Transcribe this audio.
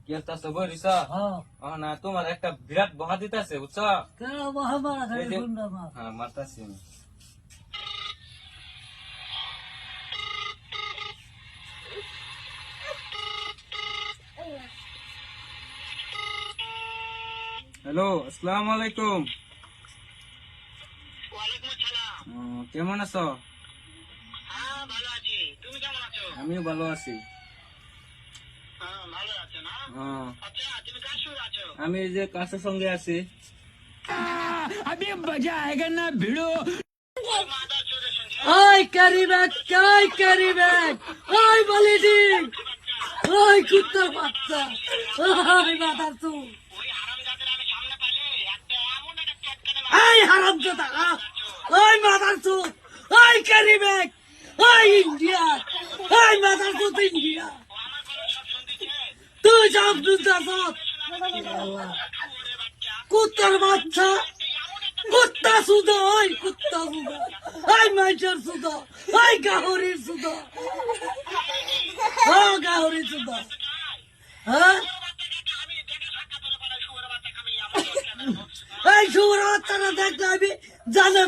কি একটা বলিস না তোমার একটা বিরাট বহা দিতেছে বুঝছো? হ্যাঁ মারতাছি আমি। হ্যালো, আসসালামু আলাইকুম। কেমন আছো? আমিও ভালো আছি। আমি এই যে কাছের সঙ্গে আছি। अभी मजा आएगा ना भिड़ो। ওই ক্যারিব্যাগ, ওই ক্যারিব্যাগ, ওই বলিডিং, ওই কুত্তার বাচ্চা, ওই মাথার চুল, ওই হারামজাদা, ওই মাথার চুল, ওই ক্যারিব্যাগ, ওই ইন্ডিয়া, ওই মাথার চুল ইন্ডিয়া, তুই সব দুধ কুত্তার বাচ্চা, কুত্তা সুদা, ওই কুত্তা সুদা, ওই মাইটার সুদা, ওই গাহরির সুদা, ও গাহরির সুদা, হ্যাঁ এই শুভর বাচ্চারা দেখলে আমি জানে